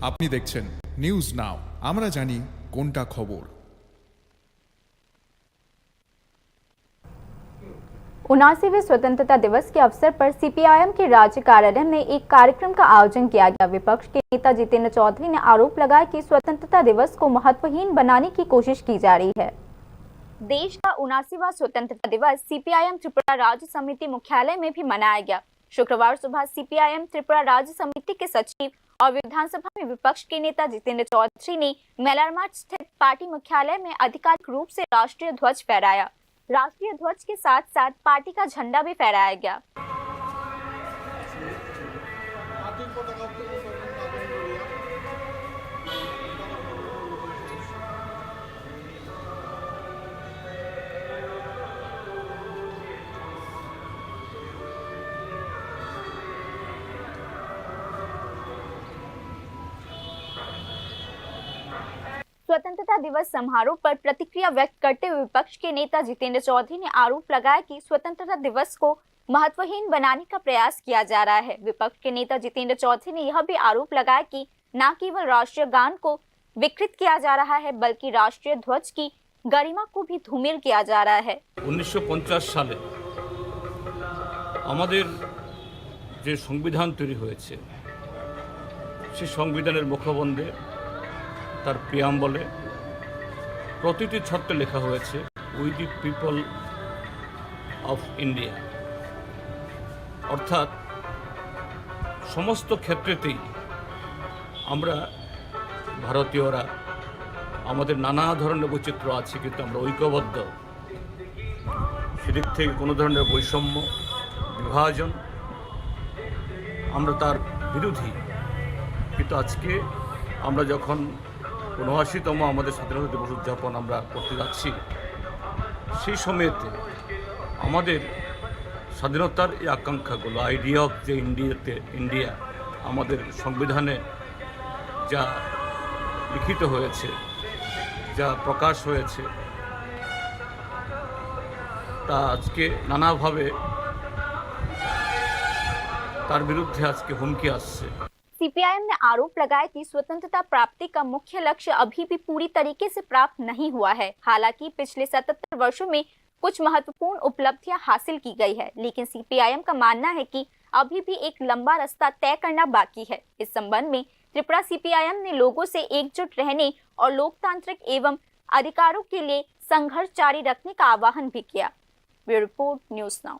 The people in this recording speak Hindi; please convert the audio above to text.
আপনি দেখছেন নিউজ নাও, আমরা জানি কোনটা খবর। 79वें स्वतंत्रता दिवस के अवसर पर सीपीआईएम के राज्य कार्यालय में एक कार्यक्रम का आयोजन किया गया। विपक्ष के नेता जितेंद्र चौधरी ने आरोप लगाया कि स्वतंत्रता दिवस को महत्वहीन बनाने की कोशिश की जा रही है। देश का 79वां स्वतंत्रता दिवस सीपीआईएम त्रिपुरा राज्य समिति मुख्यालय में भी मनाया गया। शुक्रवार सुबह सीपीआईएम त्रिपुरा राज्य समिति के सचिव और विधानसभा में विपक्ष के नेता जितेंद्र चौधरी ने मेलारमाट स्थित पार्टी मुख्यालय में आधिकारिक रूप से राष्ट्रीय ध्वज फहराया। राष्ट्रीय ध्वज के साथ साथ पार्टी का झंडा भी फहराया गया। स्वतंत्रता दिवस समारोह पर प्रतिक्रिया व्यक्त करते हुए विपक्ष के नेता जितेंद्र चौधरी ने आरोप लगाया कि स्वतंत्रता दिवस को महत्वहीन बनाने का प्रयास किया जा रहा है। विपक्ष के नेता जितेंद्र चौधरी ने यह भी आरोप लगाया कि न केवल राष्ट्रीय गान को विकृत किया जा रहा है बल्कि राष्ट्रीय ध्वज की गरिमा को भी धूमिल किया जा रहा है। 1950 সালে আমাদের যে সংবিধান তৈরি হয়েছে সেই সংবিধানের মুখবন্ধে তার প্রিয়াম্বলে প্রতিটি ছত্রে লেখা হয়েছে we the people of India, অর্থাৎ সমস্ত ক্ষেত্রেতেই আমরা ভারতীয়রা আমাদের নানা ধরনের বৈচিত্র্য আছে কিন্তু আমরা ঐক্যবদ্ধ। সেদিক থেকে কোনো ধরনের বৈষম্য বিভাজন আমরা তার বিরোধী। কিন্তু আজকে আমরা যখন ৭৯তম আমাদের স্বাধীনতা দিবস উদযাপন আমরা করতে যাচ্ছি, সেই সময়তে আমাদের স্বাধীনতার এই আকাঙ্ক্ষাগুলো আইডিয়া অফ যে ইন্ডিয়া আমাদের সংবিধানে যা লিখিত হয়েছে, যা প্রকাশ হয়েছে, তা আজকে নানাভাবে তার বিরুদ্ধে আজকে হুমকি আসছে। सीपीआईएम ने आरोप लगाया कि स्वतंत्रता प्राप्ति का मुख्य लक्ष्य अभी भी पूरी तरीके से प्राप्त नहीं हुआ है। हालांकि पिछले 77 वर्षों में कुछ महत्वपूर्ण उपलब्धियां हासिल की गई है, लेकिन सीपीआईएम का मानना है कि अभी भी एक लंबा रास्ता तय करना बाकी है। इस संबंध में त्रिपुरा सीपीआईएम ने लोगों से एकजुट रहने और लोकतांत्रिक एवं अधिकारों के लिए संघर्ष जारी रखने का आह्वान भी किया। Bureau report, news now.